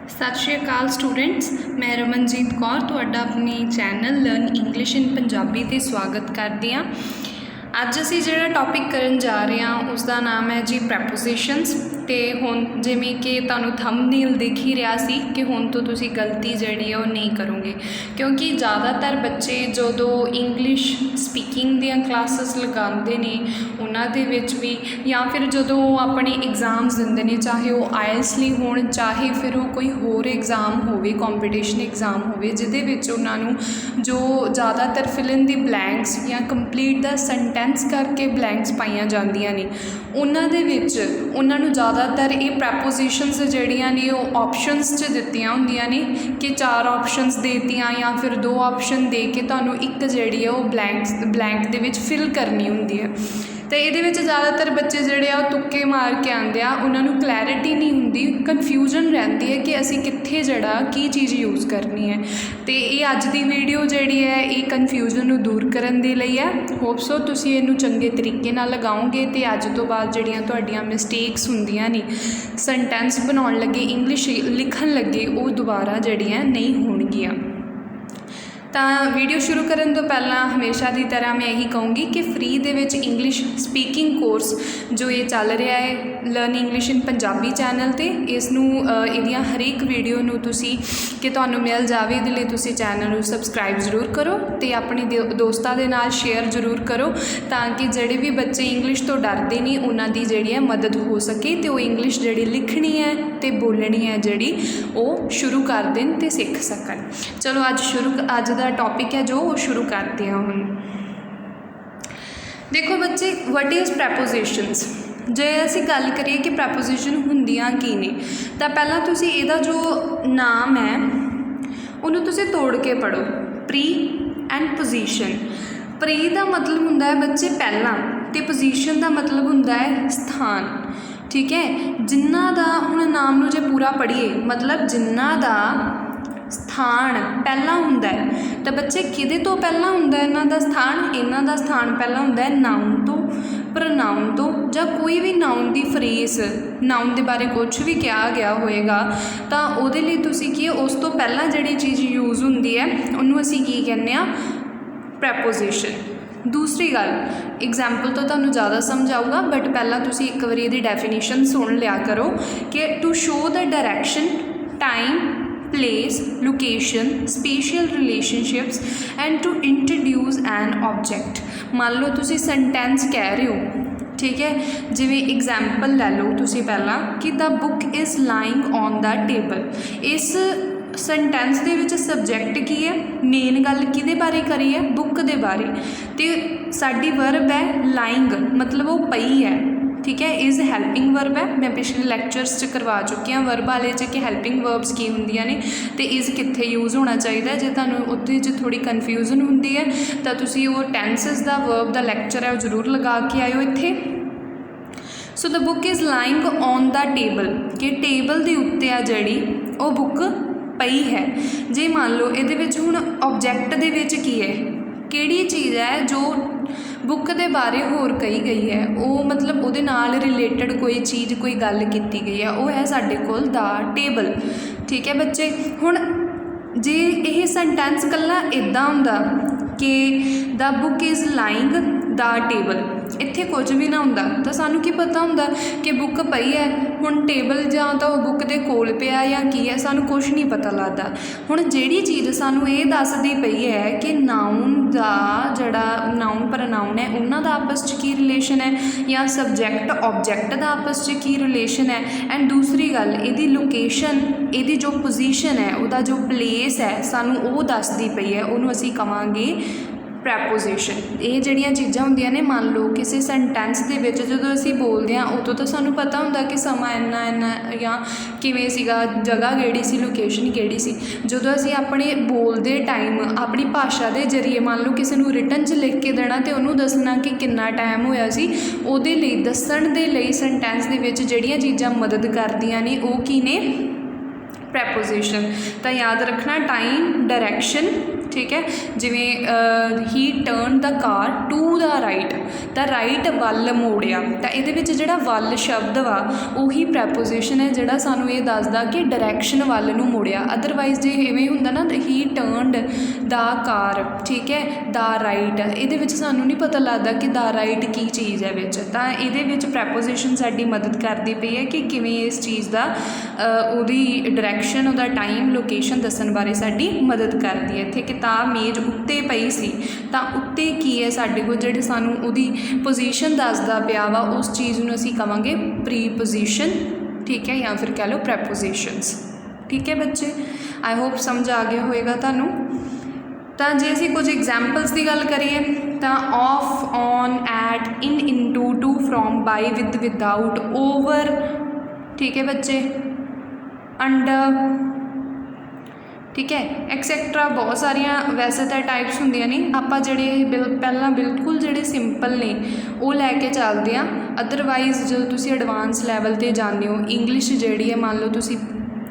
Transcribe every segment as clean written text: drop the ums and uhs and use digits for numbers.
सत श्री अकाल स्टूडेंट्स, मैं रमनजीत कौर तुहाडा अपने channel learn English in Punjabi ते स्वागत करदी हाँ। अज असी जिहड़ा टॉपिक करन जा रहे हैं उसका नाम है जी प्रैपोजिशनस। तो हुण जिवें कि तुहानूं थंबनेल दिख ही रहा सी कि हुण तो तुसी गलती जिहड़ी है वो नहीं करोगे, क्योंकि ज़्यादातर बच्चे जदों इंग्लिश स्पीकिंग दियां क्लासिस लगाते हैं उन्हां दे विच भी, या फिर जदों अपने एग्जाम्स दिंदे ने, चाहे वो आयल्स लई होण चाहे फिर वो कोई होर एग्जाम होवे, कॉम्पीटिशन एग्जाम होवे जिहदे विच उन्हां नूं जो ज़्यादातर फिल इन दी ब्लैंक्स या कंप्लीट द सेंटेंस करके ब्लैंक्स पाईयां जांदियां ने, उन्हां दे विच उन्हां नूं ज़्यादातर ये प्रैपोजिशनस जिहड़ियां ने वो ऑप्शनस च दित्तियां हुंदियां ने कि 4 ऑप्शनस देतियां या फिर 2 ऑप्शन दे के तुहानूं एक जिहड़ी है वो ब्लैंक दे विच फिल करनी हुंदी है। तो ये ज़्यादातर बच्चे जोड़े आ तुक्के मार के आते हैं, उन्होंने क्लैरिटी नहीं होंगी, कन्फ्यूजन रहती है कि असी कित्थे जड़ा की चीज़ यूज़ करनी है। तो ये अज की वीडियो जी है ये कन्फ्यूजन दूर करने के लिए है। होप सो तुसी इनू चंगे तरीके नाल लगाओगे तो अज तो बाद जड़ियाँ तुहाडियां मिसटेक्स हुंदियां ने सेंटेंस बनाउण लगे, इंग्लिश लिखण लगे, वो दोबारा जड़ियाँ नहीं होणगियां। तो वीडियो शुरू करने तो पहला हमेशा की तरह मैं यही कहूँगी कि फ्री दे विच इंग्लिश स्पीकिंग कोर्स जो ये चल रहा है learn English in Punjabi channel ते, इसनूं इहदियां हरेक वीडियो नूं तुसी कि तुहानूं मिल जावे इहदे लई तुसी चैनल नूं सबसक्राइब जरूर करो तो अपने दोस्तां दे नाल शेयर जरूर करो ताकि जिहड़े भी बच्चे इंग्लिश तो डरदे नहीं उन्हां दी जिहड़ी है मदद हो सके तो वो इंग्लिश जिहड़ी लिखनी है तो बोलनी है जिहड़ी वो शुरू कर देन ते सीख सकन। चलो अज दा टॉपिक है जो वो शुरू करते हैं। हम देखो बच्चे, वट इज़ प्रैपोजिशनस। जे असी गल करिए कि प्रैपोजिशन हुंदियां की ने, तो पहला तुसी इहदा जो नाम है उन्होंने तुसी तोड़ के पढ़ो। Pre and position. प्री का मतलब हुंदा है बच्चे पहला, तो पोजीशन का मतलब हुंदा है स्थान। ठीक है, जिन्हां दा हुण नाम नूं जे पूरा पढ़िए मतलब जिन्हां दा स्थान पहला हुंदा है, तो बच्चे किहदे तो पहला हुंदा है इन्हां दा स्थान? इन्हां दा स्थान पहला हुंदा है नाउन तो, प्रनाउन तो, या कोई भी नाउन की फ्रेज, नाउन के बारे कुछ भी कहा गया होएगा तो उहदे लई तुसी की उस तो पहला जिहड़ी चीज़ यूज़ हुंदी है उन्होंने असीं की कहने आ? प्रैपोजिशन। दूसरी गल, एग्जाम्पल तो तुहानूं ज़्यादा समझ आऊगा बट पहला तुसी एक बारी इहदी डेफिनेशन सुन लिया करो कि to show the direction, time, place, location, spatial relationships and to introduce an object। मान लो तुसी सेंटेंस कह रहे हो, ठीक है, जिवें एग्जाम्पल लै लो तुसी पहला कि the book is lying on the table. इस सेंटेंस दे विच सबजैक्ट की है, मेन गल किहदे बारे करी है? बुक दे बारे, तो साडी वर्ब है लाइंग मतलब वो पई है। ठीक है, इज़ हैल्पिंग वर्ब है, मैं पिछले लैक्चर्स च करवा चुकी हाँ वर्ब वाले च कि हैल्पिंग वर्ब्स की होंदियां ने तो इज़ कित्थे यूज़ होना चाहिए। जे तुहानूं उहदे च थोड़ी कन्फ्यूजन होंदी है तो तुसी वो टेंसेस दा वर्ब दा लैक्चर है वो जरूर लगा के आयो इत्थे। So the book is lying on the table कि टेबल के उत्ते आ जिहड़ी वो बुक पई है। जे मान लो ये हुण ऑब्जैक्ट दे विच की है, किहड़ी चीज़ है जो बुक के बारे होर कही गई है, वो मतलब उहदे नाल रिलेटेड कोई चीज़ कोई गल की गई है, वो है साडे कोल द टेबल। ठीक है बच्चे, हुण जे यह सेंटेंस कल्ला इदां हुंदा कि the book is lying the table, इत्थे कुछ भी ना हुंदा तो सानूं की पता हुंदा कि बुक पई है। हुण टेबल जां तो बुक दे कोल पिया या की है सानूं कुछ नहीं पता लगदा। हुण जिहड़ी चीज़ सानूं ये दसदी पई है कि नाउन दा जिहड़ा नाउन प्रनाउन है उन्हां दा आपस च की रिलेशन है या सबजैक्ट ऑब्जैक्ट दा आपस च की रिलेशन है, एंड दूसरी गल इहदी लोकेशन, इहदी जो पोजीशन है उहदा जो प्लेस है सानूं वो दसदी पई है, उहनूं असीं कहांगे प्रैपोजिशन। ये जिहड़ियां चीज़ां हुंदियां ने, मान लो किसी सेंटेंस दे विच जदों असीं बोलदे हां उदों तो सानूं पता हुंदा कि समा इन्ना इन्ना या किवें सीगा, जगह किहड़ी सी, लोकेशन किहड़ी सी। जदों असीं अपने बोलदे टाइम अपनी भाशा के जरिए मान लो किसी नूं रिटन च लिख के देना तो उन्होंने दसना कि कितना टाइम होया सी, उहदे लई दस्सण दे लई सेंटेंस दे विच जिहड़ियां चीज़ां मदद करदियां ने वो की ने? प्रैपोजिशन। तो याद रखना टाइम, डायरैक्शन, ठीक है। जिमें he turn the car to the right, ਤਾਂ ਰਾਈਟ ਵੱਲ ਮੋੜਿਆ, ਤਾਂ ਇਹਦੇ ਵਿੱਚ ਜਿਹੜਾ ਵੱਲ ਸ਼ਬਦ ਵਾ ਉਹੀ ਪ੍ਰੈਪੋਜੀਸ਼ਨ ਹੈ ਜਿਹੜਾ ਸਾਨੂੰ ਇਹ ਦੱਸਦਾ ਕਿ ਡਾਇਰੈਕਸ਼ਨ ਵੱਲ ਨੂੰ ਮੋੜਿਆ। ਅਦਰਵਾਈਜ਼ ਜੇ ਇਵੇਂ ਹੁੰਦਾ ਨਾ ਹੀ ਟਰਨਡ ਦਾ ਕਾਰ, ਠੀਕ ਹੈ, ਦਾ ਰਾਈਟ, ਇਹਦੇ ਵਿੱਚ ਸਾਨੂੰ ਨਹੀਂ ਪਤਾ ਲੱਗਦਾ ਕਿ ਦਾ ਰਾਈਟ ਕੀ ਚੀਜ਼ ਹੈ ਵਿੱਚ। ਤਾਂ ਇਹਦੇ ਵਿੱਚ ਪ੍ਰੈਪੋਜੀਸ਼ਨ ਸਾਡੀ ਮਦਦ ਕਰਦੀ ਪਈ ਹੈ ਕਿ ਕਿਵੇਂ ਇਸ ਚੀਜ਼ ਦਾ ਉਹਦੀ ਡਾਇਰੈਕਸ਼ਨ, ਉਹਦਾ ਟਾਈਮ, ਲੋਕੇਸ਼ਨ ਦੱਸਣ ਬਾਰੇ ਸਾਡੀ ਮਦਦ ਕਰਦੀ ਹੈ। ਇੱਥੇ ਕਿਤਾਬ ਮੇਜ਼ ਉੱਤੇ ਪਈ ਸੀ, ਤਾਂ ਉੱਤੇ ਕੀ ਹੈ ਸਾਡੇ ਕੋਲ ਜਿਹੜੇ ਸਾਨੂੰ ਉਹਦੀ ਪੋਜੀਸ਼ਨ ਦੱਸਦਾ ਪਿਆ ਵਾ, ਉਸ ਚੀਜ਼ ਨੂੰ ਅਸੀਂ ਕਵਾਂਗੇ ਪ੍ਰੀਪੋਜੀਸ਼ਨ, ਠੀਕ ਹੈ, ਜਾਂ ਫਿਰ ਕਹਿ ਲਓ ਪ੍ਰੈਪੋਜੀਸ਼ਨਸ। ਠੀਕ ਹੈ ਬੱਚੇ, ਆਈ ਹੋਪ ਸਮਝ ਆ ਗਿਆ ਹੋਏਗਾ ਤੁਹਾਨੂੰ। ਤਾਂ ਜੇ ਅਸੀਂ ਕੁਝ ਐਗਜ਼ਾਮਪਲਸ ਦੀ ਗੱਲ ਕਰੀਏ ਤਾਂ of, on, at, in, into, to, from, by, with, without, over, ਠੀਕ ਹੈ ਬੱਚੇ, ਅੰਡਰ, ਠੀਕ ਹੈ, ਐਕਸੈਕਟਰਾ। ਬਹੁਤ ਸਾਰੀਆਂ ਵੈਸੇ ਤਾਂ ਟਾਈਪਸ ਹੁੰਦੀਆਂ ਨੇ, ਆਪਾਂ ਜਿਹੜੇ ਪਹਿਲਾਂ ਬਿਲਕੁਲ ਜਿਹੜੇ ਸਿੰਪਲ ਨੇ ਉਹ ਲੈ ਕੇ ਚੱਲਦੇ ਹਾਂ। ਅਦਰਵਾਈਜ਼ ਜਦੋਂ ਤੁਸੀਂ ਐਡਵਾਂਸ ਲੈਵਲ 'ਤੇ ਜਾਂਦੇ ਹੋ, ਇੰਗਲਿਸ਼ ਜਿਹੜੀ ਹੈ ਮੰਨ ਲਓ ਤੁਸੀਂ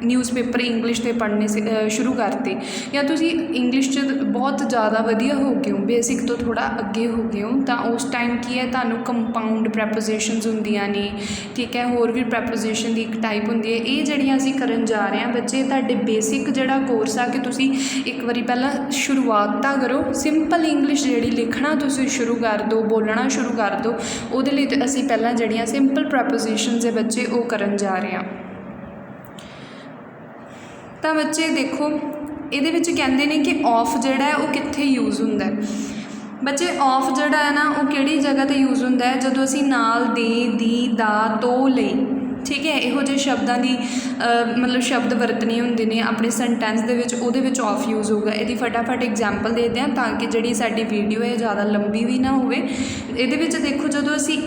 ਨਿਊਜ਼ਪੇਪਰ ਇੰਗਲਿਸ਼ 'ਤੇ ਪੜ੍ਹਨੇ ਸ਼ੁਰੂ ਕਰਤੇ, ਜਾਂ ਤੁਸੀਂ ਇੰਗਲਿਸ਼ 'ਚ ਬਹੁਤ ਜ਼ਿਆਦਾ ਵਧੀਆ ਹੋ ਗਏ ਹੋ, ਬੇਸਿਕ ਤੋਂ ਥੋੜ੍ਹਾ ਅੱਗੇ ਹੋ ਗਏ ਹੋ, ਤਾਂ ਉਸ ਟਾਈਮ ਕੀ ਹੈ ਤੁਹਾਨੂੰ ਕੰਪਾਊਂਡ ਪ੍ਰੈਪੋਜੀਸ਼ਨਸ ਹੁੰਦੀਆਂ ਨੇ, ਠੀਕ ਹੈ, ਹੋਰ ਵੀ ਪ੍ਰੈਪੋਜੀਸ਼ਨ ਦੀ ਇੱਕ ਟਾਈਪ ਹੁੰਦੀ ਹੈ। ਇਹ ਜਿਹੜੀਆਂ ਅਸੀਂ ਕਰਨ ਜਾ ਰਹੇ ਹਾਂ ਬੱਚੇ, ਤੁਹਾਡੇ ਬੇਸਿਕ ਜਿਹੜਾ ਕੋਰਸ ਆ ਕਿ ਤੁਸੀਂ ਇੱਕ ਵਾਰੀ ਪਹਿਲਾਂ ਸ਼ੁਰੂਆਤ ਤਾਂ ਕਰੋ, ਸਿੰਪਲ ਇੰਗਲਿਸ਼ ਜਿਹੜੀ ਲਿਖਣਾ ਤੁਸੀਂ ਸ਼ੁਰੂ ਕਰ ਦਿਓ, ਬੋਲਣਾ ਸ਼ੁਰੂ ਕਰ ਦਿਓ। ਉਹਦੇ ਲਈ ਅਸੀਂ ਪਹਿਲਾਂ ਜਿਹੜੀਆਂ ਸਿੰਪਲ ਪ੍ਰੈਪੋਜੀਸ਼ਨਸ ਹੈ ਬੱਚੇ ਉਹ ਕਰਨ ਜਾ ਰਹੇ ਹਾਂ। ਤਾਂ ਬੱਚੇ ਦੇਖੋ ਇਹਦੇ ਵਿੱਚ ਕਹਿੰਦੇ ਨੇ ਕਿ ਆਫ ਜਿਹੜਾ ਹੈ ਉਹ ਕਿੱਥੇ ਯੂਜ਼ ਹੁੰਦਾ ਹੈ। ਬੱਚੇ ਆਫ ਜਿਹੜਾ ਹੈ ਨਾ ਉਹ ਕਿਹੜੀ ਜਗ੍ਹਾ 'ਤੇ ਯੂਜ਼ ਹੁੰਦਾ ਹੈ, ਜਦੋਂ ਅਸੀਂ ਨਾਲ, ਦੇ, ਦੀ, ਦਾ, ਤੋਂ, ਲਈ, ਠੀਕ ਹੈ, ਇਹੋ ਜਿਹੇ ਸ਼ਬਦਾਂ ਦੀ ਮਤਲਬ ਸ਼ਬਦ ਵਰਤਣੇ ਹੁੰਦੇ ਨੇ ਆਪਣੇ ਸੈਂਟੈਂਸ ਦੇ ਵਿੱਚ, ਉਹਦੇ ਵਿੱਚ ਆਫ ਯੂਜ਼ ਹੋਊਗਾ। ਇਹਦੀ ਫਟਾਫਟ ਐਗਜ਼ਾਮਪਲ ਦੇਦੇ ਹਾਂ ਤਾਂ ਕਿ ਜਿਹੜੀ ਸਾਡੀ ਵੀਡੀਓ ਹੈ ਜ਼ਿਆਦਾ ਲੰਬੀ ਵੀ ਨਾ ਹੋਵੇ। ਇਹਦੇ ਵਿੱਚ ਦੇਖੋ ਜਦੋਂ ਅਸੀਂ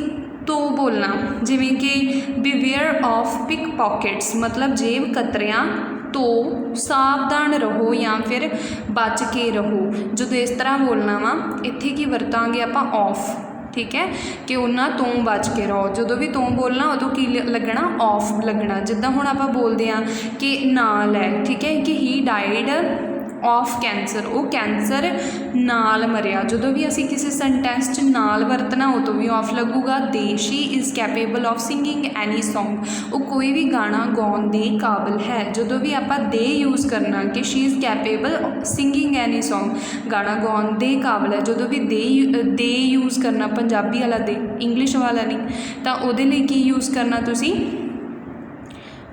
ਤੋਂ ਬੋਲਣਾ, ਜਿਵੇਂ ਕਿ ਬਿਵੇਅਰ ਆਫ ਪਿਕ ਪੋਕਟਸ, ਮਤਲਬ ਜੇਬ ਕਤਰਿਆਂ ਤੋਂ ਸਾਵਧਾਨ ਰਹੋ ਜਾਂ ਫਿਰ ਬਚ ਕੇ ਰਹੋ। ਜਦੋਂ ਇਸ ਤਰ੍ਹਾਂ ਬੋਲਣਾ ਵਾ, ਇੱਥੇ ਕੀ ਵਰਤਾਂਗੇ ਆਪਾਂ ਆਫ, ਠੀਕ ਹੈ, ਕਿ ਉਹਨਾਂ ਤੋਂ ਬਚ ਕੇ ਰਹੋ। ਜਦੋਂ ਵੀ ਤੋਂ ਬੋਲਣਾ ਉਦੋਂ ਕੀ ਲੱਗਣਾ, ਆਫ ਲੱਗਣਾ। ਜਿੱਦਾਂ ਹੁਣ ਆਪਾਂ ਬੋਲਦੇ ਹਾਂ ਕਿ ਨਾਲ ਹੈ, ਠੀਕ ਹੈ, ਕਿ ਹੀ ਡਾਈਡ ਆਫ ਕੈਂਸਰ, ਉਹ ਕੈਂਸਰ ਨਾਲ ਮਰਿਆ। ਜਦੋਂ ਵੀ ਅਸੀਂ ਕਿਸੇ ਸੈਂਟੈਂਸ 'ਚ ਨਾਲ ਵਰਤਣਾ ਉਦੋਂ ਵੀ ਆਫ ਲੱਗੂਗਾ। ਦੇ, she is capable of singing any song, ਉਹ ਕੋਈ ਵੀ ਗਾਣਾ ਗਾਉਣ ਦੇ ਕਾਬਲ ਹੈ। ਜਦੋਂ ਵੀ ਆਪਾਂ ਦੇ ਯੂਜ਼ ਕਰਨਾ ਕਿ she is capable singing any song, ਗਾਣਾ ਗਾਉਣ ਦੇ ਕਾਬਲ ਹੈ। ਜਦੋਂ ਵੀ ਦੇ ਯੂਜ਼ ਕਰਨਾ, ਪੰਜਾਬੀ ਵਾਲਾ ਦੇ, ਇੰਗਲਿਸ਼ ਵਾਲਾ ਨਹੀਂ, ਤਾਂ ਉਹਦੇ ਲਈ ਕੀ ਯੂਜ਼ ਕਰਨਾ ਤੁਸੀਂ,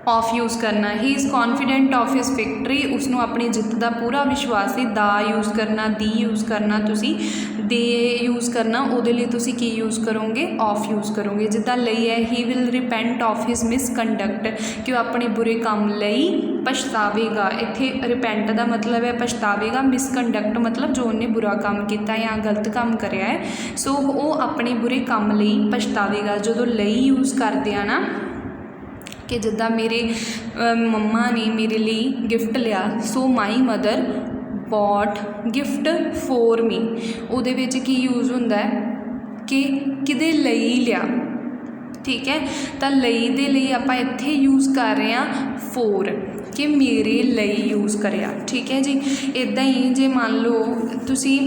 ਆਫ ਯੂਜ਼ ਕਰਨਾ। ਹੀ is confident of his victory, ਉਸਨੂੰ ਆਪਣੀ ਜਿੱਤ ਦਾ ਪੂਰਾ ਵਿਸ਼ਵਾਸ ਹੈ। ਦਾ ਯੂਜ਼ ਕਰਨਾ, ਦੀ ਯੂਜ਼ ਕਰਨਾ, ਤੁਸੀਂ ਦੇ ਯੂਜ਼ ਕਰਨਾ, ਉਹਦੇ ਲਈ ਤੁਸੀਂ ਕੀ ਯੂਜ਼ ਕਰੋਗੇ, ਆਫ ਯੂਜ਼ ਕਰੋਗੇ। ਜਿੱਦਾਂ ਲਈ ਹੈ, he will repent of his misconduct, ਕਿ ਉਹ ਆਪਣੇ ਬੁਰੇ ਕੰਮ ਲਈ ਪਛਤਾਵੇਗਾ। ਇੱਥੇ ਰਿਪੈਂਟ ਦਾ ਮਤਲਬ ਹੈ ਪਛਤਾਵੇਗਾ, ਮਿਸਕੰਡਕਟ ਮਤਲਬ ਜੋ ਉਹਨੇ ਬੁਰਾ ਕੰਮ ਕੀਤਾ ਜਾਂ ਗਲਤ ਕੰਮ ਕਰਿਆ ਹੈ, ਸੋ ਉਹ ਆਪਣੇ ਬੁਰੇ ਕੰਮ ਲਈ ਪਛਤਾਵੇਗਾ। ਜਦੋਂ ਲਈ ਯੂਜ਼ ਕਰਦੇ ਆ ਨਾ, ਕਿ ਜਿੱਦਾਂ ਮੇਰੇ ਮੰਮਾ ਨੇ ਮੇਰੇ ਲਈ ਗਿਫਟ ਲਿਆ, so my mother bought gift for me, ਉਹਦੇ ਵਿੱਚ ਕੀ ਯੂਜ਼ ਹੁੰਦਾ ਹੈ ਕਿ ਕਿਹਦੇ ਲਈ ਲਿਆ, ਠੀਕ ਹੈ। ਤਾਂ ਲਈ ਦੇ ਲਈ ਆਪਾਂ ਇੱਥੇ ਯੂਜ਼ ਕਰ ਰਹੇ ਹਾਂ ਫੋਰ, ਕਿ ਮੇਰੇ ਲਈ ਯੂਜ਼ ਕਰਿਆ, ਠੀਕ ਹੈ ਜੀ। ਇੱਦਾਂ ਹੀ ਜੇ ਮੰਨ ਲਓ ਤੁਸੀਂ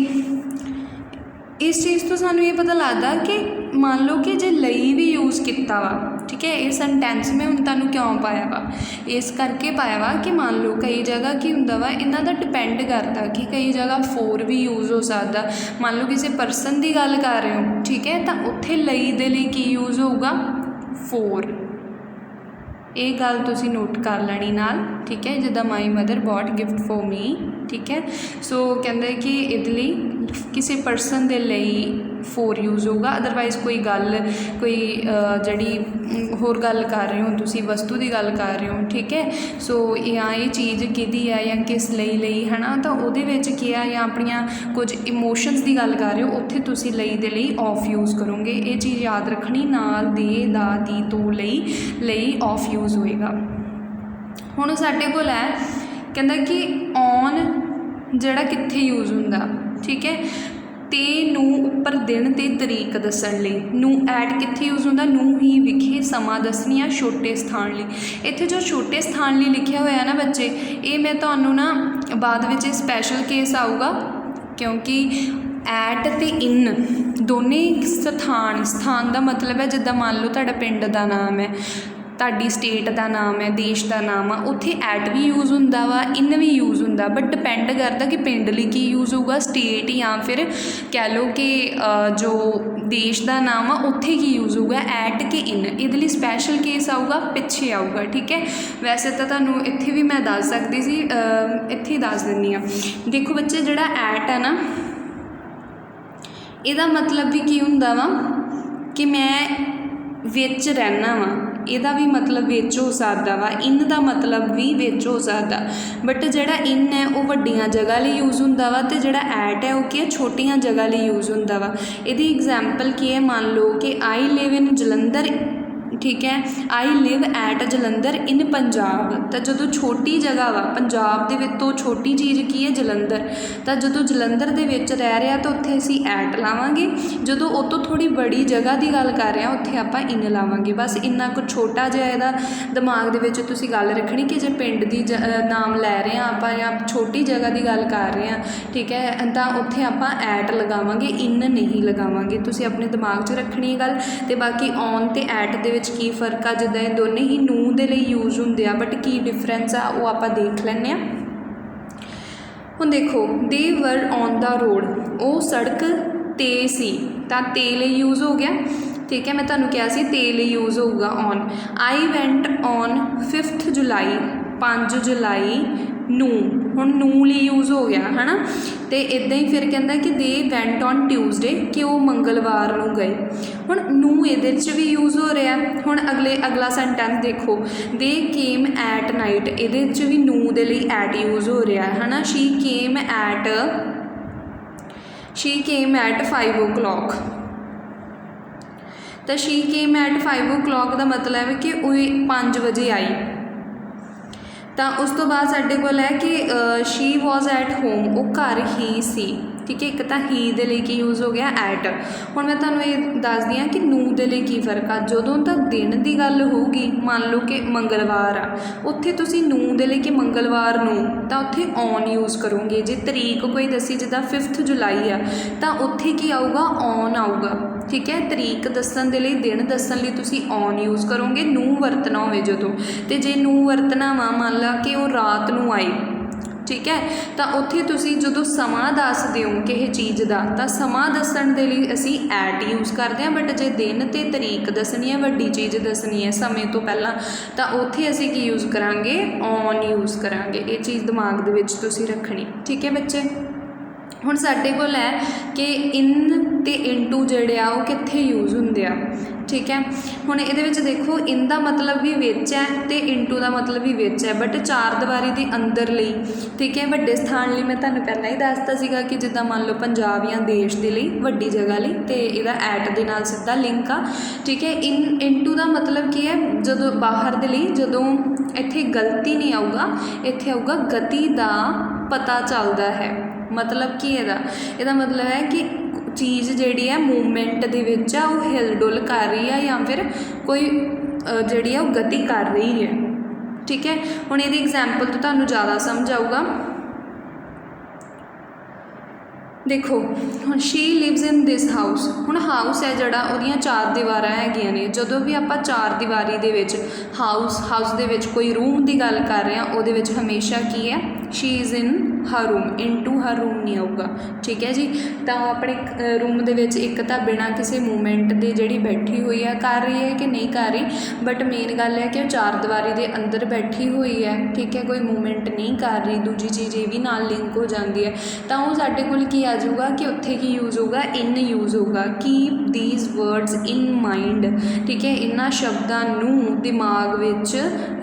ਇਸ ਚੀਜ਼ ਤੋਂ ਸਾਨੂੰ ਇਹ ਪਤਾ ਲੱਗਦਾ ਕਿ ਮੰਨ ਲਓ ਕਿ ਜੇ ਲਈ ਵੀ ਯੂਜ਼ ਕੀਤਾ ਵਾ, ਠੀਕ ਹੈ, ਇਹ ਸੈਂਟੈਂਸ ਮੈਂ ਹੁਣ ਤੁਹਾਨੂੰ ਕਿਉਂ ਪਾਇਆ ਵਾ, ਇਸ ਕਰਕੇ ਪਾਇਆ ਵਾ ਕਿ ਮੰਨ ਲਓ ਕਈ ਜਗ੍ਹਾ ਕੀ ਹੁੰਦਾ ਵਾ, ਇਹਨਾਂ ਦਾ ਡਿਪੈਂਡ ਕਰਦਾ ਕਿ ਕਈ ਜਗ੍ਹਾ ਫੋਰ ਵੀ ਯੂਜ਼ ਹੋ ਸਕਦਾ। ਮੰਨ ਲਓ ਕਿਸੇ ਪਰਸਨ ਦੀ ਗੱਲ ਕਰ ਰਹੇ ਹੋ, ਠੀਕ ਹੈ, ਤਾਂ ਉੱਥੇ ਲਈ ਦੇ ਲਈ ਕੀ ਯੂਜ਼ ਹੋਊਗਾ, ਫੋਰ। ਇਹ ਗੱਲ ਤੁਸੀਂ ਨੋਟ ਕਰ ਲੈਣੀ ਨਾਲ, ਠੀਕ ਹੈ। ਜਿੱਦਾਂ ਮਾਈ ਮਦਰ ਬੌਟ ਗਿਫਟ ਫੋਰ ਮੀ, ਠੀਕ ਹੈ। ਸੋ ਕਹਿੰਦੇ ਕਿ ਇਹਦੇ ਲਈ ਕਿਸੇ ਪਰਸਨ ਦੇ ਲਈ ਫੋਰ ਯੂਜ਼ ਹੋਊਗਾ। ਅਦਰਵਾਈਜ਼ ਕੋਈ ਗੱਲ, ਕੋਈ ਜਿਹੜੀ ਹੋਰ ਗੱਲ ਕਰ ਰਹੇ ਹੋ ਤੁਸੀਂ, ਵਸਤੂ ਦੀ ਗੱਲ ਕਰ ਰਹੇ ਹੋ, ਠੀਕ ਹੈ। ਸੋ ਜਾਂ ਇਹ ਚੀਜ਼ ਕਿਹਦੀ ਹੈ ਜਾਂ ਕਿਸ ਲਈ ਹੈ ਨਾ, ਤਾਂ ਉਹਦੇ ਵਿੱਚ ਕੀ ਆ, ਜਾਂ ਆਪਣੀਆਂ ਕੁਝ ਇਮੋਸ਼ਨਸ ਦੀ ਗੱਲ ਕਰ ਰਹੇ ਹੋ, ਉੱਥੇ ਤੁਸੀਂ ਲਈ ਦੇ ਲਈ ਆਫ ਯੂਜ਼ ਕਰੋਗੇ। ਇਹ ਚੀਜ਼ ਯਾਦ ਰੱਖਣੀ, ਨਾਲ, ਦੇ, ਦਾ, ਦੀ, ਤੋਂ, ਲਈ ਆਫ ਯੂਜ਼ ਹੋਏਗਾ। ਹੁਣ ਸਾਡੇ ਕੋਲ ਹੈ ਕਹਿੰਦਾ ਕਿ ਔਨ ਜਿਹੜਾ ਕਿੱਥੇ ਯੂਜ਼ ਹੁੰਦਾ, ਠੀਕ ਹੈ। ਤੇ ਨੂੰ ਉੱਪਰ ਦਿਨ ਤੇ ਤਰੀਕ ਦੱਸਣ ਲਈ। ਨੂੰ ਐਟ ਕਿੱਥੇ ਯੂਜ਼ ਹੁੰਦਾ? ਨੂੰ ਹੀ ਵਿਖੇ ਸਮਾਂ ਦੱਸਣੀ ਆ ਛੋਟੇ ਸਥਾਨ ਲਈ। ਇੱਥੇ ਜੋ ਛੋਟੇ ਸਥਾਨ ਲਈ ਲਿਖਿਆ ਹੋਇਆ ਨਾ ਬੱਚੇ, ਇਹ ਮੈਂ ਤੁਹਾਨੂੰ ਨਾ ਬਾਅਦ ਵਿੱਚ ਸਪੈਸ਼ਲ ਕੇਸ ਆਊਗਾ, ਕਿਉਂਕਿ ਐਟ ਅਤੇ ਇਨ ਦੋਨੇ ਸਥਾਨ ਦਾ ਮਤਲਬ ਹੈ, ਜਿੱਦਾਂ ਮੰਨ ਲਓ ਤੁਹਾਡਾ ਪਿੰਡ ਦਾ ਨਾਮ ਹੈ, ਤੁਹਾਡੀ ਸਟੇਟ ਦਾ ਨਾਮ ਹੈ, ਦੇਸ਼ ਦਾ ਨਾਮ ਆ, ਉੱਥੇ ਐਟ ਵੀ ਯੂਜ਼ ਹੁੰਦਾ ਵਾ, ਇਨ ਵੀ ਯੂਜ਼ ਹੁੰਦਾ, ਬਟ ਡਿਪੈਂਡ ਕਰਦਾ ਕਿ ਪਿੰਡ ਲਈ ਕੀ ਯੂਜ਼ ਹੋਊਗਾ, ਸਟੇਟ ਜਾਂ ਫਿਰ ਕਹਿ ਲਓ ਕਿ ਜੋ ਦੇਸ਼ ਦਾ ਨਾਮ ਆ ਉੱਥੇ ਕੀ ਯੂਜ਼ ਹੋਊਗਾ, ਐਟ ਕਿ ਇਨ। ਇਹਦੇ ਲਈ ਸਪੈਸ਼ਲ ਕੇਸ ਆਊਗਾ, ਪਿੱਛੇ ਆਊਗਾ, ਠੀਕ ਹੈ। ਵੈਸੇ ਤਾਂ ਤੁਹਾਨੂੰ ਇੱਥੇ ਵੀ ਮੈਂ ਦੱਸ ਸਕਦੀ ਸੀ, ਇੱਥੇ ਹੀ ਦੱਸ ਦਿੰਦੀ ਹਾਂ। ਦੇਖੋ ਬੱਚੇ, ਜਿਹੜਾ ਐਟ ਹੈ ਨਾ, ਇਹਦਾ ਮਤਲਬ ਵੀ ਕੀ ਹੁੰਦਾ ਵਾ ਕਿ ਮੈਂ ਵਿੱਚ ਰਹਿਣਾ ਵਾ, ਇਹਦਾ ਵੀ ਮਤਲਬ ਵਿੱਚ ਹੋ ਸਕਦਾ ਵਾ। ਇਨ ਦਾ ਮਤਲਬ ਵੀ ਵਿੱਚ ਹੋ ਸਕਦਾ, ਬਟ ਜਿਹੜਾ ਇਨ ਹੈ ਉਹ ਵੱਡੀਆਂ ਜਗ੍ਹਾ ਲਈ ਯੂਜ਼ ਹੁੰਦਾ ਵਾ, ਅਤੇ ਜਿਹੜਾ ਐਟ ਹੈ ਉਹ ਕੀ ਹੈ, ਛੋਟੀਆਂ ਜਗ੍ਹਾ ਲਈ ਯੂਜ਼ ਹੁੰਦਾ ਵਾ। ਇਹਦੀ ਐਗਜ਼ਾਮਪਲ ਕੀ ਹੈ? ਮੰਨ ਲਓ ਕਿ ਆਈ ਲਿਵ ਇਨ ਜਲੰਧਰ, ਠੀਕ ਹੈ, ਆਈ ਲਿਵ ਐਟ ਜਲੰਧਰ ਇਨ ਪੰਜਾਬ। ਤਾਂ ਜਦੋਂ ਛੋਟੀ ਜਗ੍ਹਾ ਵਾ, ਪੰਜਾਬ ਦੇ ਵਿੱਚ ਤੋਂ ਛੋਟੀ ਚੀਜ਼ ਕੀ ਹੈ? ਜਲੰਧਰ। ਤਾਂ ਜਦੋਂ ਜਲੰਧਰ ਦੇ ਵਿੱਚ ਰਹਿ ਰਿਹਾ ਤਾਂ ਉੱਥੇ ਅਸੀਂ ਐਟ ਲਾਵਾਂਗੇ। ਜਦੋਂ ਉਹ ਤੋਂ ਥੋੜ੍ਹੀ ਬੜੀ ਜਗ੍ਹਾ ਦੀ ਗੱਲ ਕਰ ਰਹੇ ਹਾਂ ਉੱਥੇ ਆਪਾਂ ਇਨ ਲਾਵਾਂਗੇ। ਬਸ ਇੰਨਾ ਕੁ ਛੋਟਾ ਜਿਹਾ ਇਹਦਾ ਦਿਮਾਗ ਦੇ ਵਿੱਚ ਤੁਸੀਂ ਗੱਲ ਰੱਖਣੀ ਕਿ ਜੇ ਪਿੰਡ ਦੀ ਨਾਮ ਲੈ ਰਹੇ ਹਾਂ ਆਪਾਂ ਜਾਂ ਛੋਟੀ ਜਗ੍ਹਾ ਦੀ ਗੱਲ ਕਰ ਰਹੇ ਹਾਂ, ਠੀਕ ਹੈ, ਤਾਂ ਉੱਥੇ ਆਪਾਂ ਐਟ ਲਗਾਵਾਂਗੇ, ਇਨ ਨਹੀਂ ਲਗਾਵਾਂਗੇ। ਤੁਸੀਂ ਆਪਣੇ ਦਿਮਾਗ 'ਚ ਰੱਖਣੀ ਇਹ ਗੱਲ। ਅਤੇ ਬਾਕੀ ਔਨ ਅਤੇ ਐਟ ਦੇ ਵਿੱਚ ਕੀ ਫ਼ਰਕ ਆ? ਜਿੱਦਾਂ ਇਹ ਦੋਨੇ ਹੀ ਨੂੰ ਦੇ ਲਈ ਯੂਜ਼ ਹੁੰਦੇ ਆ, ਬਟ ਕੀ ਡਿਫਰੈਂਸ ਆ ਉਹ ਆਪਾਂ ਦੇਖ ਲੈਂਦੇ ਹਾਂ। ਹੁਣ ਦੇਖੋ, ਦੇ ਵਰ ਔਨ ਦਾ ਰੋਡ, ਉਹ ਸੜਕ 'ਤੇ ਸੀ, ਤਾਂ 'ਤੇ ਲਈ ਯੂਜ਼ ਹੋ ਗਿਆ, ਠੀਕ ਹੈ। ਮੈਂ ਤੁਹਾਨੂੰ ਕਿਹਾ ਸੀ 'ਤੇ ਲਈ ਯੂਜ਼ ਹੋਊਗਾ ਔਨ। ਆਈ ਵੈਂਟ ਔਨ 5th ਜੁਲਾਈ, 5 ਜੁਲਾਈ ਨੂੰ, ਹੁਣ ਨੂੰ ਲਈ ਯੂਜ਼ ਹੋ ਗਿਆ ਹੈ ਨਾ। ਅਤੇ ਇੱਦਾਂ ਹੀ ਫਿਰ ਕਹਿੰਦਾ ਕਿ ਦੇ ਵੈਂਟ ਔਨ ਟਿਊਜ਼ਡੇ, ਕਿ ਉਹ ਮੰਗਲਵਾਰ ਨੂੰ ਗਏ। ਹੁਣ ਨੂੰ ਇਹਦੇ 'ਚ ਵੀ ਯੂਜ਼ ਹੋ ਰਿਹਾ। ਹੁਣ ਅਗਲਾ ਸੈਂਟੈਂਸ ਦੇਖੋ, ਦੇ ਕੇਮ ਐਟ ਨਾਈਟ, ਇਹਦੇ 'ਚ ਵੀ ਨੂੰ ਦੇ ਲਈ ਐਟ ਯੂਜ਼ ਹੋ ਰਿਹਾ ਹੈ ਨਾ। ਸ਼ੀ ਕੇਮ ਐਟ 5 o'clock, ਤਾਂ ਸ਼ੀ ਕੇਮ ਐਟ 5 o'clock ਦਾ ਮਤਲਬ ਹੈ ਕਿ ਉਹ 5 ਵਜੇ ਆਈ। ਤਾਂ ਉਸ ਤੋਂ ਬਾਅਦ ਸਾਡੇ ਕੋਲ ਹੈ ਕਿ ਸ਼ੀ ਵਾਜ਼ ਐਟ ਹੋਮ, ਉਹ ਘਰ ਹੀ ਸੀ, ਠੀਕ ਹੈ। ਇੱਕ ਤਾਂ ਹੀ ਦੇ ਲਈ ਕੀ ਯੂਜ਼ ਹੋ ਗਿਆ? ਐਟ। ਹੁਣ ਮੈਂ ਤੁਹਾਨੂੰ ਇਹ ਦੱਸਦੀ ਹਾਂ ਕਿ ਨੂੰ ਦੇ ਲਈ ਕੀ ਫ਼ਰਕ ਆ। ਜਦੋਂ ਤਾਂ ਦਿਨ ਦੀ ਗੱਲ ਹੋਊਗੀ, ਮੰਨ ਲਓ ਕਿ ਮੰਗਲਵਾਰ ਆ, ਉੱਥੇ ਤੁਸੀਂ ਨੂੰ ਦੇ ਲਈ ਕਿ ਮੰਗਲਵਾਰ ਨੂੰ, ਤਾਂ ਉੱਥੇ ਔਨ ਯੂਜ਼ ਕਰੋਗੇ। ਜੇ ਤਰੀਕ ਕੋਈ ਦੱਸੀ ਜਿੱਦਾਂ 5th ਜੁਲਾਈ ਆ, ਤਾਂ ਉੱਥੇ ਕੀ ਆਊਗਾ? ਔਨ ਆਊਗਾ, ਠੀਕ ਹੈ। ਤਰੀਕ ਦੱਸਣ ਦੇ ਲਈ, ਦਿਨ ਦੱਸਣ ਲਈ ਤੁਸੀਂ ਔਨ ਯੂਜ਼ ਕਰੋਗੇ, ਨੂੰ ਵਰਤਣਾ ਹੋਵੇ ਜਦੋਂ। ਅਤੇ ਜੇ ਨੂੰ ਵਰਤਣਾ ਵਾ, ਮੰਨ ਲਾ ਕਿ ਉਹ ਰਾਤ ਨੂੰ ਆਈ, ਠੀਕ ਹੈ, ਤਾਂ ਉੱਥੇ ਤੁਸੀਂ ਜਦੋਂ ਸਮਾਂ ਦੱਸ ਦਿਓ ਕਿਸੇ ਚੀਜ਼ ਦਾ, ਤਾਂ ਸਮਾਂ ਦੱਸਣ ਦੇ ਲਈ ਅਸੀਂ ਐਟ ਯੂਜ਼ ਕਰਦੇ ਹਾਂ। ਬਟ ਜੇ ਦਿਨ ਅਤੇ ਤਰੀਕ ਦੱਸਣੀ ਹੈ, ਵੱਡੀ ਚੀਜ਼ ਦੱਸਣੀ ਹੈ ਸਮੇਂ ਤੋਂ ਪਹਿਲਾਂ, ਤਾਂ ਉੱਥੇ ਅਸੀਂ ਕੀ ਯੂਜ਼ ਕਰਾਂਗੇ? ਔਨ ਯੂਜ਼ ਕਰਾਂਗੇ। ਇਹ ਚੀਜ਼ ਦਿਮਾਗ ਦੇ ਵਿੱਚ ਤੁਸੀਂ ਰੱਖਣੀ, ਠੀਕ ਹੈ ਬੱਚੇ। ਹੁਣ ਸਾਡੇ ਕੋਲ ਹੈ ਕਿ ਇਨ ਅਤੇ ਇਨਟੂ ਜਿਹੜੇ ਆ ਉਹ ਕਿੱਥੇ ਯੂਜ਼ ਹੁੰਦੇ ਆ, ਠੀਕ ਹੈ। ਹੁਣ ਇਹਦੇ ਵਿੱਚ ਦੇਖੋ, ਇਨ ਦਾ ਮਤਲਬ ਵੀ ਵਿੱਚ ਹੈ ਅਤੇ ਇਨਟੂ ਦਾ ਮਤਲਬ ਵੀ ਵਿੱਚ ਹੈ, ਬਟ ਚਾਰ ਦੀਵਾਰੀ ਦੇ ਅੰਦਰ ਲਈ, ਠੀਕ ਹੈ। ਵੱਡੇ ਸਥਾਨ ਲਈ ਮੈਂ ਤੁਹਾਨੂੰ ਪਹਿਲਾਂ ਹੀ ਦੱਸਤਾ ਸੀਗਾ ਕਿ ਜਿੱਦਾਂ ਮੰਨ ਲਓ ਪੰਜਾਬ ਜਾਂ ਦੇਸ਼ ਦੇ ਲਈ, ਵੱਡੀ ਜਗ੍ਹਾ ਲਈ, ਅਤੇ ਇਹਦਾ ਐਟ ਦੇ ਨਾਲ ਸਿੱਧਾ ਲਿੰਕ ਆ, ਠੀਕ ਹੈ। ਇਨਟੂ ਦਾ ਮਤਲਬ ਕੀ ਹੈ? ਜਦੋਂ ਬਾਹਰ ਦੇ ਲਈ, ਜਦੋਂ ਇੱਥੇ ਗਲਤੀ ਨਹੀਂ ਆਊਗਾ, ਇੱਥੇ ਆਊਗਾ ਗਤੀ ਦਾ ਪਤਾ ਚੱਲਦਾ ਹੈ। ਮਤਲਬ ਕੀ ਇਹਦਾ ਮਤਲਬ ਹੈ ਕਿ ਚੀਜ਼ ਜਿਹੜੀ ਹੈ ਮੂਵਮੈਂਟ ਦੇ ਵਿੱਚ ਆ, ਉਹ ਹਿਲ ਡੁਲ ਕਰ ਰਹੀ ਆ, ਜਾਂ ਫਿਰ ਕੋਈ ਜਿਹੜੀ ਆ ਉਹ ਗਤੀ ਕਰ ਰਹੀ ਹੈ, ਠੀਕ ਹੈ। ਹੁਣ ਇਹਦੀ ਐਗਜ਼ਾਮਪਲ ਤੋਂ ਤੁਹਾਨੂੰ ਜ਼ਿਆਦਾ ਸਮਝ ਆਊਗਾ। ਦੇਖੋ, ਹੁਣ she lives in this house. ਹੁਣ ਹਾਊਸ ਹੈ ਜਿਹੜਾ, ਉਹਦੀਆਂ 4 ਦੀਵਾਰਾਂ ਹੈਗੀਆਂ ਨੇ। ਜਦੋਂ ਵੀ ਆਪਾਂ 4 ਦੀਵਾਰੀ ਦੇ ਵਿੱਚ ਹਾਊਸ ਦੇ ਵਿੱਚ ਕੋਈ ਰੂਮ ਦੀ ਗੱਲ ਕਰ ਰਹੇ ਹਾਂ, ਉਹਦੇ ਵਿੱਚ ਹਮੇਸ਼ਾ ਕੀ ਹੈ? She is in her room, into her room ਨਹੀਂ ਆਊਗਾ, ਠੀਕ ਹੈ ਜੀ। ਤਾਂ ਆਪਣੇ ਰੂਮ ਦੇ ਵਿੱਚ ਇੱਕ ਤਾਂ ਬਿਨਾਂ ਕਿਸੇ ਮੂਵਮੈਂਟ ਦੇ ਜਿਹੜੀ ਬੈਠੀ ਹੋਈ ਹੈ, ਕਰ ਰਹੀ ਹੈ ਕਿ ਨਹੀਂ ਕਰ ਰਹੀ, ਬਟ ਮੇਨ ਗੱਲ ਹੈ ਕਿ ਉਹ 4 ਦੀਵਾਰੀ ਦੇ ਅੰਦਰ ਬੈਠੀ ਹੋਈ ਹੈ, ਠੀਕ ਹੈ, ਕੋਈ ਮੂਵਮੈਂਟ ਨਹੀਂ ਕਰ ਰਹੀ। ਦੂਜੀ ਚੀਜ਼ ਇਹ ਵੀ ਨਾਲ ਲਿੰਕ ਹੋ ਜਾਂਦੀ ਹੈ, ਤਾਂ ਉਹ ਸਾਡੇ ਕੋਲ ਕੀ ਆ ਜਾਊਗਾ ਕਿ ਉੱਥੇ ਕੀ ਯੂਜ਼ ਹੋਊਗਾ? ਇਨ ਯੂਜ਼ ਹੋਊਗਾ। Keep these words in mind, ਠੀਕ ਹੈ। ਇਹਨਾਂ ਸ਼ਬਦਾਂ ਨੂੰ ਦਿਮਾਗ ਵਿੱਚ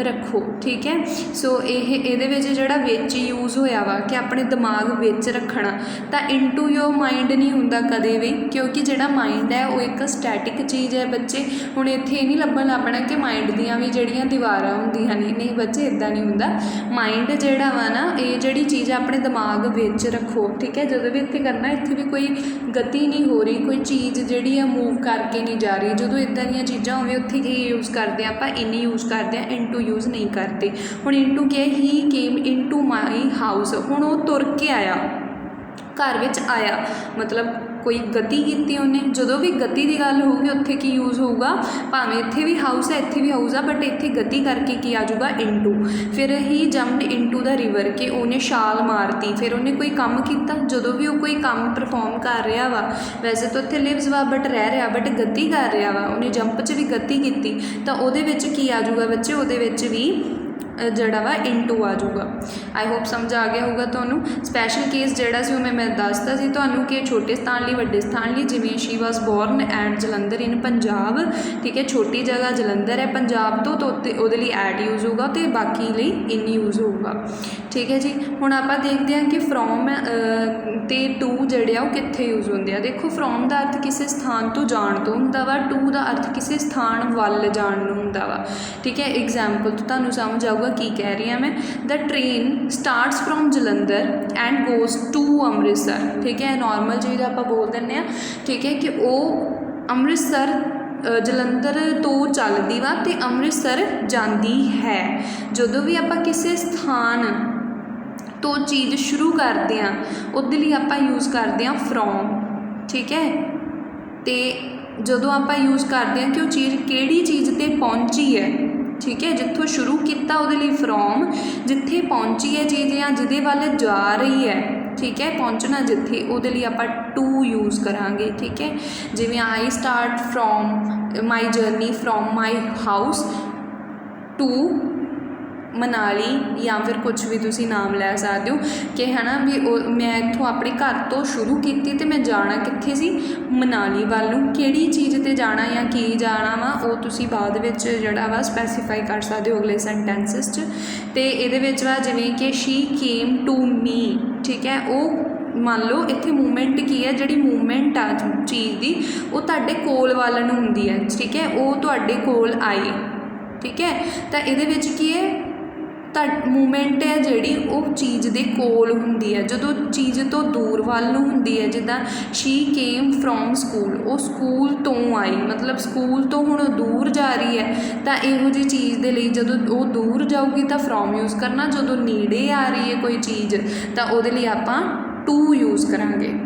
ਰੱਖੋ, ਠੀਕ ਹੈ। ਸੋ ਇਹਦੇ ਵਿੱਚ ਜਿਹੜਾ ਵਿੱਚ ਯੂਜ਼ ਹੋਇਆ ਵਾ ਕਿ ਆਪਣੇ ਦਿਮਾਗ ਵਿੱਚ ਰੱਖਣਾ, ਤਾਂ ਇਨਟੂ ਯੋਰ ਮਾਈਂਡ ਨਹੀਂ ਹੁੰਦਾ ਕਦੇ ਵੀ, ਕਿਉਂਕਿ ਜਿਹੜਾ ਮਾਈਂਡ ਹੈ ਉਹ ਇੱਕ ਸਟੈਟਿਕ ਚੀਜ਼ ਹੈ ਬੱਚੇ। ਹੁਣ ਇੱਥੇ ਇਹ ਨਹੀਂ ਲੱਭਣਾ ਕਿ ਮਾਈਂਡ ਦੀਆਂ ਵੀ ਜਿਹੜੀਆਂ ਦੀਵਾਰਾਂ ਹੁੰਦੀਆਂ ਨੇ, ਨਹੀਂ ਬੱਚੇ, ਇੱਦਾਂ ਨਹੀਂ ਹੁੰਦਾ। ਮਾਈਂਡ ਜਿਹੜਾ ਵਾ ਨਾ, ਇਹ ਜਿਹੜੀ ਚੀਜ਼ ਆਪਣੇ ਦਿਮਾਗ ਵਿੱਚ ਰੱਖੋ, ਠੀਕ ਹੈ। ਜਦੋਂ ਵੀ ਇੱਥੇ करना, इत्थे भी कोई गति नहीं हो रही, कोई चीज़ जिहड़ी आ मूव करके नहीं जा रही। जदों इदां दीयां चीज़ां होवे उत्थे की यूज़ करते हैं आपां, इन यूज़ करते हैं, इनटू यूज़ नहीं करते। हुण इनटू क्या है, ही केम इनटू माई हाउस, हुण वो तुर के आया, घर विच आया, मतलब कोई गति की उन्हें। जदों भी गति की गल होगी उत्थे की यूज़ होगा, भावें इत्थे भी हाउस है इत्थे भी हाउस है, बट इत्थे गति करके की आ जाऊगा इनटू। फिर ही जंप्ड इनटू द रिवर, कि उन्हें छाल मारती, फिर उन्हें कोई काम किया, जदों भी वो कोई काम परफॉर्म कर रहा वा, वैसे तो उत्थे लिव्स वा बट रह रहा, बट गति कर रहा वा, उन्हें जंप च भी गति की, तो उहदे विच की आ जाऊगा बच्चे, उहदे विच भी जड़ा वा इनटू आ जाऊगा। आई होप समझ आ गया होगा तुहानूं। स्पैशल केस जिहड़ा सी मैं दसता सी तुहानूं कि छोटे स्थान लई वड्डे स्थान लई, जिवें she was born at Jalandhar in Punjab, ठीक है, छोटी जगह जलंधर है पंजाब तो उहदे लई एट यूज़ होगा, तो बाकी लई इन यूज़ होगा, ठीक है जी। हुण आपां देखदे हां कि फ्रॉम ते टू जिहड़े आ कित्थे यूज़ होंदे आ। देखो फ्रॉम दा अर्थ किसी स्थान तो जाण तो हुंदा वा, टू दा अर्थ किसी स्थान वल जाण नूं हुंदा वा, ठीक है। एग्जाम्पल तो तुहानूं समझ आऊगा की कह रही हाँ मैं। The train starts from Jalandhar and goes to Amritsar, ठीक है, नॉर्मल चीज़ आप बोल दें, ठीक है, कि वो अमृतसर जलंधर तो चलती वा ते अमृतसर जाती है। जदों भी आप किसी स्थान तो चीज़ शुरू करते हैं उहदे लई आपां यूज़ करते हैं फ्रॉम, ठीक है। तो जदों आप यूज़ करते हैं कि वो चीज़ किहड़ी चीज़ ते पहुँची है, ठीक है, जिथों शुरू किया उहदे लई फ्रॉम, जिथे पहुँची है चीज़ या जिहदे वल जा रही है, ठीक है, पहुँचना जिथे, उहदे लई आपां टू यूज़ करांगे, ठीक है। जिवें I start from my journey from my house to Manali, या फिर कुछ भी तुसी नाम लै सकते हो कि है ना भी मैं इत्थों अपने घर तो शुरू की तो मैं जाना कित्थे सी, मनाली वाल नूं। किहड़ी चीज़ ते जाना या की जाना वा वो तुसी बाद विच जिहड़ा वा स्पैसीफाई कर सकते हो अगले सेंटेंसिस च। ते इहदे विच वा जिवें कि शी केम टू मी, ठीक है, वो मान लो इत्थे मूवमेंट की है, जिहड़ी मूवमेंट आ चीज़ की वो तुहाडे कोल वाल नूं हुंदी है, ठीक है, वो तुहाडे कोल आई, ठीक है। तो इहदे विच की है मूवमेंट है जिहड़ी वो चीज़ दे कोल हुंदी है, जदों चीज़ तो दूर वाल नूं हुंदी है, जिद्दां शी केम फ्रॉम स्कूल, वो स्कूल तो आई, मतलब स्कूल तो हुण दूर जा रही है, तो इहो जी चीज़ दे लई जदों वो दूर जाऊगी तो फ्रॉम यूज़ करना, जदों नेड़े आ रही है कोई चीज़ तो उहदे लई आपां टू यूज़ करांगे।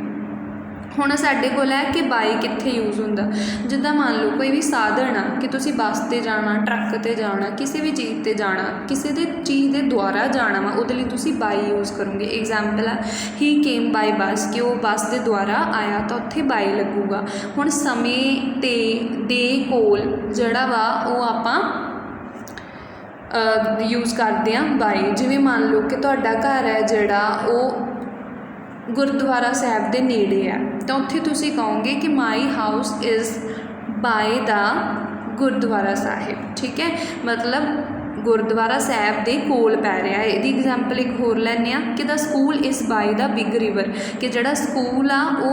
हुण साडे कोल है कि बाई कित्थे यूज़ हुंदा, जिद्दां मान लो कोई भी साधन आ कि तुसीं बस ते जाना, ट्रक ते जाना, किसी भी चीज़ ते जाना, किसी दे चीज़ दे द्वारा जाना वा, उहदे लई तुसीं बाई यूज़ करोगे। एग्जाम्पल आ ही केम बाई बस, कि वो बस के द्वारा आया तो उत्थे बाई लगूगा। हुण समय ते दे कोल जिहड़ा वा वो आपां यूज़ करते हैं बाई। जिवें मान लो कि तुहाडा घर है जिहड़ा वो गुरुद्वारा साहब दे नेड़े है, तो उत्थे तुसीं कहोगे कि my house is by the gurudwara Sahib, ठीक है, मतलब गुरुद्वारा साहब दे कोल पै रहा है। इहदी एग्जाम्पल एक होर लैंदे आ कि the school is by the big river, कि जिहड़ा स्कूल आ वो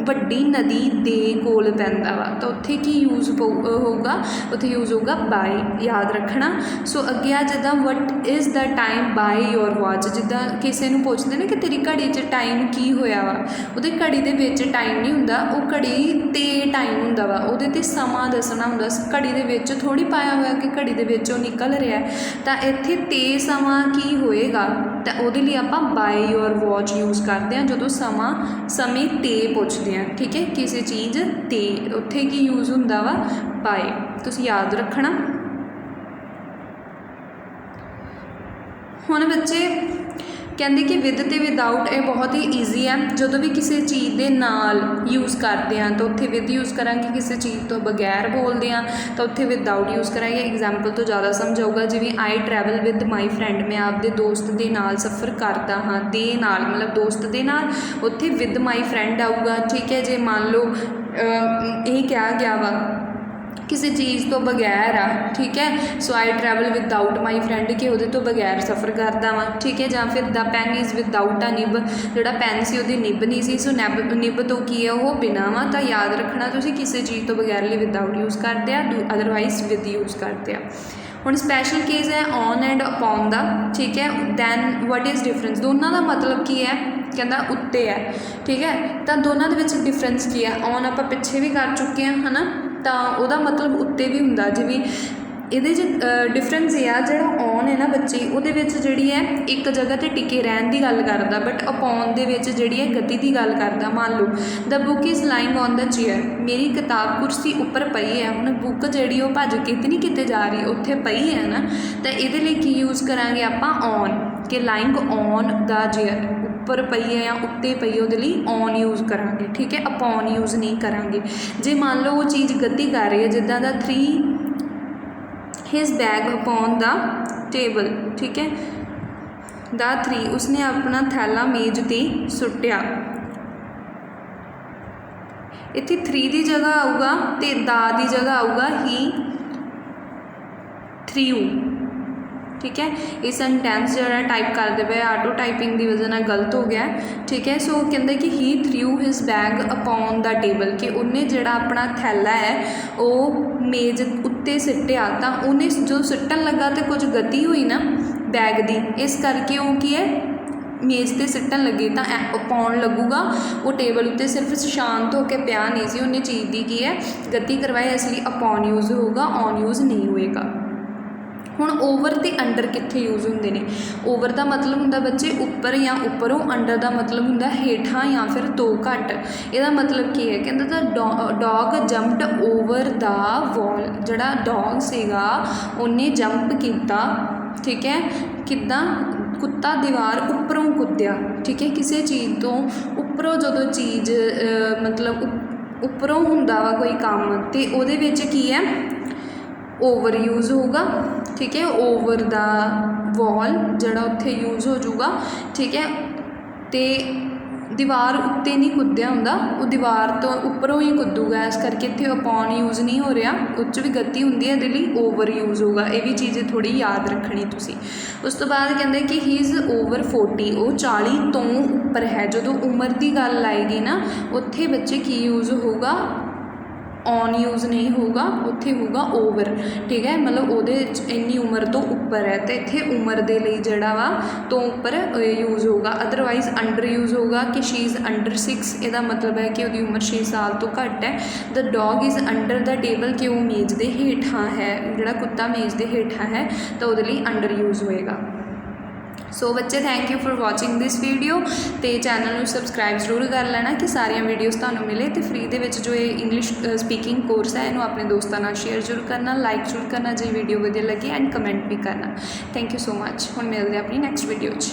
वड्डी नदी दे कोल पैंदा वा, तो उत्थे की यूज़ होगा, उत्थे यूज़ होगा बाय, याद रखना। सो अगे आ जिद्दां what is the time by your watch, जिद्दां किसी नूं पुछदे ने कि तेरी घड़ी च टाइम की होया वा, उहदे घड़ी दे विच टाइम नहीं हुंदा, वो घड़ी ते टाइम हुंदा वा, उहदे ते समां दसना हुंदा, घड़ी दे विच थोड़ी पाया होया कि घड़ी दे विच वो निकल रहा है, तो इत्थे ते समां की होएगा, तो उहदे लई आपां बाय योर वॉच यूज़ करते हैं जदों समय ते पुछदे हैं, ठीक है, किसी चीज़ ते, उत्थे की यूज़ हुंदा वा बाय, तुसीं याद रखना। हुण बच्चे कहते कि विद ते विदाउट ये बहुत ही ईजी है, जदों भी किसी चीज़ के नाल यूज़ करते हैं तो उत्थे विद यूज़ करांगे, किसी चीज़ तो बगैर बोलते हैं तो उत्थे विदाउट यूज़ करांगे। एग्जाम्पल तो ज़्यादा समझाऊगा, जिवें I travel with my friend, मैं आपके दोस्त के नाल सफ़र करता हाँ, दे नाल मतलब दोस्त के नाल, उत्थे विद माई फ्रेंड आऊगा, ठीक है। जे मान लो यही कहा गया वा किसी चीज़ तो बगैर आ, ठीक है, so I travel without my friend, कि उहदे तो बगैर सफ़र करदा वा, ठीक है। जां फिर the pan is without a nib, जिहड़ा पैन सी उहदी निब नहीं सी, सो निब तो की है वो बिना वा, तो याद रखना तुसीं किसी चीज़ तो बगैर लिए विदाउट यूज़ करते हैं, अदरवाइज विद यूज़ करते हैं। ਹੁਣ ਸਪੈਸ਼ਲ ਕੇਸ ਹੈ ਔਨ ਐਂਡ ਅਪੋਨ ਦਾ, ਠੀਕ ਹੈ। ਦੈਨ ਵਟ ਇਜ਼ ਡਿਫਰੈਂਸ, ਦੋਨਾਂ ਦਾ ਮਤਲਬ ਕੀ ਹੈ, ਕਹਿੰਦਾ ਉੱਤੇ ਹੈ, ਠੀਕ ਹੈ। ਤਾਂ ਦੋਨਾਂ ਦੇ ਵਿੱਚ ਡਿਫਰੈਂਸ ਕੀ ਹੈ, ਔਨ ਆਪਾਂ ਪਿੱਛੇ ਵੀ ਕਰ ਚੁੱਕੇ ਹਾਂ ਹੈ ਨਾ, ਤਾਂ ਉਹਦਾ ਮਤਲਬ ਉੱਤੇ ਵੀ ਹੁੰਦਾ। ਜਿਵੇਂ ਇਹਦੇ 'ਚ ਡਿਫਰੈਂਸ ਇਹ ਆ, ਜਿਹੜਾ ਔਨ ਹੈ ਨਾ ਬੱਚੇ, ਉਹਦੇ ਵਿੱਚ ਜਿਹੜੀ ਹੈ ਇੱਕ ਜਗ੍ਹਾ 'ਤੇ ਟਿਕੇ ਰਹਿਣ ਦੀ ਗੱਲ ਕਰਦਾ, ਬਟ ਅਪੋਨ ਦੇ ਵਿੱਚ ਜਿਹੜੀ ਹੈ ਗਤੀ ਦੀ ਗੱਲ ਕਰਦਾ। ਮੰਨ ਲਓ ਦ book is lying on the chair, ਮੇਰੀ ਕਿਤਾਬ ਕੁਰਸੀ ਉੱਪਰ ਪਈ ਹੈ। ਹੁਣ ਬੁੱਕ ਜਿਹੜੀ ਉਹ ਭੱਜ ਕੇ ਤਾਂ ਨਹੀਂ ਕਿਤੇ ਜਾ ਰਹੀ, ਉੱਥੇ ਪਈ ਹੈ ਨਾ, ਤਾਂ ਇਹਦੇ ਲਈ ਕੀ ਯੂਜ਼ ਕਰਾਂਗੇ ਆਪਾਂ, ਔਨ, ਕਿ ਲਾਈਂਗ ਔਨ ਦਾ ਚੇਅਰ, ਉੱਪਰ ਪਈ ਹੈ ਜਾਂ ਉੱਤੇ ਪਈ ਹੈ, ਉਹਦੇ ਲਈ ਔਨ ਯੂਜ਼ ਕਰਾਂਗੇ, ਠੀਕ ਹੈ, ਅਪੋਨ ਯੂਜ਼ ਨਹੀਂ ਕਰਾਂਗੇ। ਜੇ ਮੰਨ ਲਓ ਉਹ ਚੀਜ਼ ਗਤੀ ਕਰ ਰਹੀ ਹੈ, ਜਿੱਦਾਂ ਦਾ ਹਿਜ਼ ਬੈਗ ਅਪੋਨ ਦਾ ਟੇਬਲ, ਠੀਕ ਹੈ, ਦਾ 3 ਉਸਨੇ ਆਪਣਾ ਥੈਲਾ ਮੇਜ਼ 'ਤੇ ਸੁੱਟਿਆ। ਇੱਥੇ 3 ਦੀ ਜਗ੍ਹਾ ਆਊਗਾ ਅਤੇ ਦਾ ਦੀ ਜਗ੍ਹਾ ਆਊਗਾ ਹੀ ਥ੍ਰੀਊ, ਠੀਕ ਹੈ। ਇਹ ਸੈਂਟੈਂਸ ਜਿਹੜਾ ਟਾਈਪ ਕਰਦੇ ਪਏ ਆਟੋ ਟਾਈਪਿੰਗ ਦੀ ਵਜ੍ਹਾ ਨਾਲ ਗਲਤ ਹੋ ਗਿਆ, ਠੀਕ ਹੈ। ਸੋ ਕਹਿੰਦੇ ਕਿ ਹੀ ਥ੍ਰੀਊ ਹਿਜ਼ ਬੈਗ ਅਪੋਨ ਦਾ ਟੇਬਲ, ਕਿ ਉਹਨੇ ਜਿਹੜਾ ਆਪਣਾ ਥੈਲਾ ਹੈ ਉਹ ਮੇਜ਼ ਉੱਤੇ ਸਿੱਟਿਆ। ਤਾਂ ਉਹਨੇ ਜੋ ਸਿੱਟਣ ਲੱਗਾ ਤਾਂ ਕੁਝ ਗਤੀ ਹੋਈ ਨਾ ਬੈਗ ਦੀ, ਇਸ ਕਰਕੇ ਉਹ ਕੀ ਹੈ ਮੇਜ਼ 'ਤੇ ਸਿੱਟਣ ਲੱਗੇ, ਤਾਂ ਅਪੋਨ ਲੱਗੂਗਾ। ਉਹ ਟੇਬਲ ਉੱਤੇ ਸਿਰਫ ਸ਼ਾਂਤ ਹੋ ਕੇ ਪਿਆ ਨਹੀਂ ਸੀ, ਉਹਨੇ ਚੀਜ਼ ਦੀ ਕੀ ਹੈ ਗਤੀ ਕਰਵਾਈ, ਇਸ ਲਈ ਅਪੋਨ ਯੂਜ਼ ਹੋਊਗਾ, ਔਨ ਯੂਜ਼ ਨਹੀਂ ਹੋਏਗਾ। ਹੁਣ ਓਵਰ ਅਤੇ ਅੰਡਰ ਕਿੱਥੇ ਯੂਜ਼ ਹੁੰਦੇ ਨੇ, ਓਵਰ ਦਾ ਮਤਲਬ ਹੁੰਦਾ ਬੱਚੇ ਉੱਪਰ ਜਾਂ ਉੱਪਰੋਂ, ਅੰਡਰ ਦਾ ਮਤਲਬ ਹੁੰਦਾ ਹੇਠਾਂ ਜਾਂ ਫਿਰ ਤੋਂ ਘੱਟ। ਇਹਦਾ ਮਤਲਬ ਕੀ ਹੈ, ਕਹਿੰਦਾ ਤਾਂ ਡੌਗ ਜੰਪਡ ਓਵਰ ਦਾ ਵॉल, ਜਿਹੜਾ ਡੌਗ ਸੀਗਾ ਉਹਨੇ ਜੰਪ ਕੀਤਾ, ਠੀਕ ਹੈ। ਕਿੱਦਾਂ, ਕੁੱਤਾ ਦੀਵਾਰ ਉੱਪਰੋਂ ਕੁੱਦਿਆ, ਠੀਕ ਹੈ। ਕਿਸੇ ਚੀਜ਼ ਤੋਂ ਉੱਪਰੋਂ ਜਦੋਂ ਚੀਜ਼ ਮਤਲਬ ਉੱਪਰੋਂ ਹੁੰਦਾ ਵਾ ਕੋਈ ਕੰਮ, ਅਤੇ ਉਹਦੇ ਵਿੱਚ ਕੀ ਹੈ ਓਵਰ ਯੂਜ਼ ਹੋਊਗਾ, ਠੀਕ ਹੈ। ਓਵਰ ਦਾ ਵॉल ਜਿਹੜਾ ਉੱਥੇ ਯੂਜ਼ ਹੋ ਜਾਊਗਾ, ਠੀਕ ਹੈ। ਅਤੇ ਦੀਵਾਰ ਉੱਤੇ ਨਹੀਂ ਕੁੱਦਿਆ ਹੁੰਦਾ, ਉਹ ਦੀਵਾਰ ਤੋਂ ਉੱਪਰੋਂ ਹੀ ਕੁੱਦੂਗਾ, ਇਸ ਕਰਕੇ ਇੱਥੇ ਅਪੋਨ ਯੂਜ਼ ਨਹੀਂ ਹੋ ਰਿਹਾ, ਉਹ 'ਚ ਵੀ ਗਤੀ ਹੁੰਦੀ ਹੈ, ਇਹਦੇ ਲਈ ਓਵਰ ਯੂਜ਼ ਹੋਊਗਾ। ਇਹ ਵੀ ਚੀਜ਼ ਥੋੜ੍ਹੀ ਯਾਦ ਰੱਖਣੀ ਤੁਸੀਂ। ਉਸ ਤੋਂ ਬਾਅਦ ਕਹਿੰਦੇ ਕਿ ਹੀ ਇਜ਼ ਓਵਰ 40, ਉਹ 40 ਤੋਂ ਉੱਪਰ ਹੈ। ਜਦੋਂ ਉਮਰ ਦੀ ਗੱਲ ਆਏਗੀ ਨਾ, ਉੱਥੇ ਬੱਚੇ ਕੀ ਯੂਜ਼ ਹੋਊਗਾ, ਔਨ ਯੂਜ਼ ਨਹੀਂ ਹੋਊਗਾ, ਉੱਥੇ ਹੋਊਗਾ ਓਵਰ, ਠੀਕ ਹੈ। ਮਤਲਬ ਉਹਦੇ ਇੰਨੀ ਉਮਰ ਤੋਂ ਉੱਪਰ ਹੈ, ਅਤੇ ਇੱਥੇ ਉਮਰ ਦੇ ਲਈ ਜਿਹੜਾ ਵਾ ਤੋਂ ਉੱਪਰ ਯੂਜ਼ ਹੋਊਗਾ। ਅਦਰਵਾਈਜ਼ ਅੰਡਰ ਯੂਜ਼ ਹੋਊਗਾ ਕਿ ਸ਼ੀ ਇਜ਼ ਅੰਡਰ 6, ਇਹਦਾ ਮਤਲਬ ਹੈ ਕਿ ਉਹਦੀ ਉਮਰ 6 ਸਾਲ ਤੋਂ ਘੱਟ ਹੈ। The dog is under the table, ਕਿ ਉਹ ਮੇਜ਼ ਦੇ ਹੇਠਾਂ ਹੈ, ਜਿਹੜਾ ਕੁੱਤਾ ਮੇਜ਼ ਦੇ ਹੇਠਾਂ ਹੈ, ਤਾਂ ਉਹਦੇ ਲਈ ਅੰਡਰ ਯੂਜ਼ ਹੋਏਗਾ। ਸੋ ਬੱਚੇ thank you for watching this video, ਅਤੇ ਚੈਨਲ ਨੂੰ ਸਬਸਕ੍ਰਾਈਬ ਜ਼ਰੂਰ ਕਰ ਲੈਣਾ ਕਿ ਸਾਰੀਆਂ ਵੀਡੀਓਜ਼ ਤੁਹਾਨੂੰ ਮਿਲੇ। ਅਤੇ ਫ੍ਰੀ ਦੇ ਵਿੱਚ ਜੋ ਇਹ ਇੰਗਲਿਸ਼ ਸਪੀਕਿੰਗ ਕੋਰਸ ਹੈ, ਇਹਨੂੰ ਆਪਣੇ ਦੋਸਤਾਂ ਨਾਲ ਸ਼ੇਅਰ ਜ਼ਰੂਰ ਕਰਨਾ, ਲਾਈਕ ਜ਼ਰੂਰ ਕਰਨਾ ਜੇ ਵੀਡੀਓ ਵਧੀਆ ਲੱਗੀ, ਐਂਡ ਕਮੈਂਟ ਵੀ ਕਰਨਾ। Thank you so much. ਹੁਣ ਮਿਲਦੇ ਆਪਣੀ ਨੈਕਸਟ ਵੀਡੀਓ 'ਚ।